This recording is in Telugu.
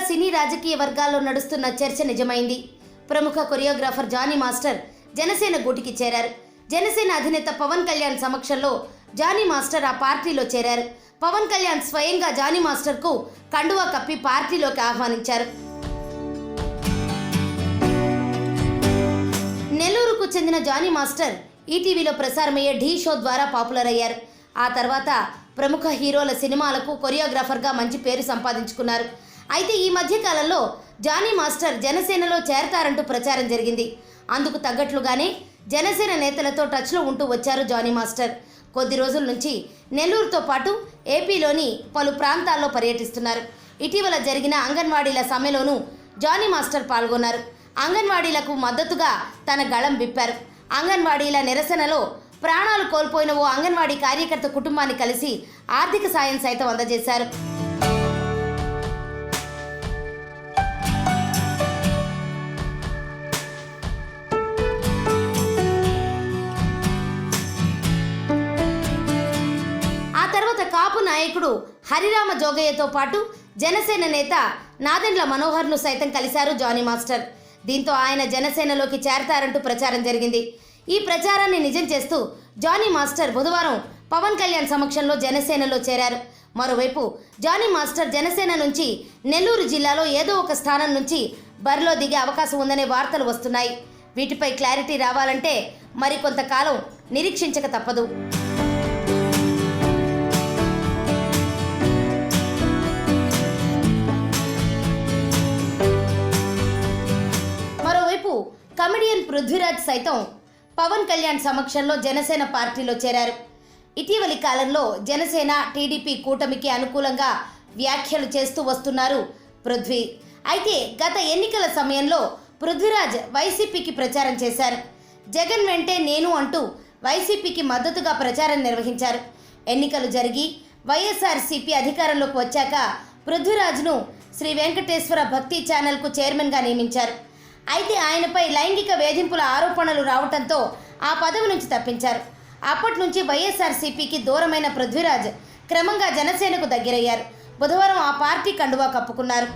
సినీ రాజకీయ వర్గాల్లో నడుస్తున్న చర్చ నిజమైంది. ప్రముఖ కొరియోగ్రాఫర్ జానీ మాస్టర్ జనసేన గూటికి చేరారు. జనసేన అధినేత పవన్ కళ్యాణ్ సమక్షంలో జానీ మాస్టర్ ఆ పార్టీలో చేరారు. పవన్ కళ్యాణ్ స్వయంగా జానీ మాస్టర్కు కండువా కప్పి పార్టీలోకి ఆహ్వానించారు. నెల్లూరుకు చెందిన జానీ మాస్టర్ ఈటీవీలో ప్రసారమయ్యే ఢీ షో ద్వారా పాపులర్ అయ్యారు. ఆ తర్వాత ప్రముఖ హీరోల సినిమాలకు కొరియోగ్రాఫర్గా మంచి పేరు సంపాదించుకున్నారు. అయితే ఈ మధ్యకాలంలో జానీ మాస్టర్ జనసేనలో చేరతారంటూ ప్రచారం జరిగింది. అందుకు తగ్గట్లుగానే జనసేన నేతలతో టచ్లో ఉంటూ వచ్చారు జానీ మాస్టర్. కొద్ది రోజుల నుంచి నెల్లూరుతో పాటు ఏపీలోని పలు ప్రాంతాల్లో పర్యటిస్తున్నారు. ఇటీవల జరిగిన అంగన్వాడీల సమ్మెలోనూ జానీ మాస్టర్ పాల్గొన్నారు. అంగన్వాడీలకు మద్దతుగా తన గళం విప్పారు. అంగన్వాడీల నిరసనలో ప్రాణాలు కోల్పోయిన ఓ అంగన్వాడీ కార్యకర్త కుటుంబాన్ని కలిసి ఆర్థిక సాయం సైతం అందజేశారు. ఆ తర్వాత కాపు నాయకుడు హరిరామ జోగయ్యతో పాటు జనసేన నేత నాదెండ్ల మనోహర్ను సైతం కలిశారు జానీ మాస్టర్. దీంతో ఆయన జనసేనలోకి చేరతారంటూ ప్రచారం జరిగింది. ఈ ప్రచారాన్ని నిజం చేస్తూ జానీ మాస్టర్ బుధవారం పవన్ కళ్యాణ్ సమక్షంలో జనసేనలో చేరారు. మరోవైపు జానీ మాస్టర్ జనసేన నుంచి నెల్లూరు జిల్లాలో ఏదో ఒక స్థానం నుంచి బరిలో దిగే అవకాశం ఉందనే వార్తలు వస్తున్నాయి. వీటిపై క్లారిటీ రావాలంటే మరికొంతకాలం నిరీక్షించక తప్పదు. మరోవైపు కమెడియన్ పృథ్వీరాజ్ సైతం పవన్ కళ్యాణ్ సమక్షంలో జనసేన పార్టీలో చేరారు. ఇటీవలి కాలంలో జనసేన టీడీపీ కూటమికి అనుకూలంగా వ్యాఖ్యలు చేస్తూ వస్తున్నారు పృథ్వీ. అయితే గత ఎన్నికల సమయంలో పృథ్వీరాజ్ వైసీపీకి ప్రచారం చేశారు. జగన్ వెంటే నేను అంటూ వైసీపీకి మద్దతుగా ప్రచారం నిర్వహించారు. ఎన్నికలు జరిగి వైఎస్ఆర్సీపీ అధికారంలోకి వచ్చాక పృథ్వీరాజ్ను శ్రీ వెంకటేశ్వర భక్తి ఛానల్కు చైర్మన్గా నియమించారు. అయితే ఆయనపై లైంగిక వేధింపుల ఆరోపణలు రావడంతో ఆ పదవి నుంచి తప్పించారు. అప్పటి నుంచి వైఎస్ఆర్సీపీకి దూరమైన పృథ్వీరాజ్ క్రమంగా జనసేనకు దగ్గరయ్యారు. బుధవారం ఆ పార్టీ కండువా కప్పుకున్నారు.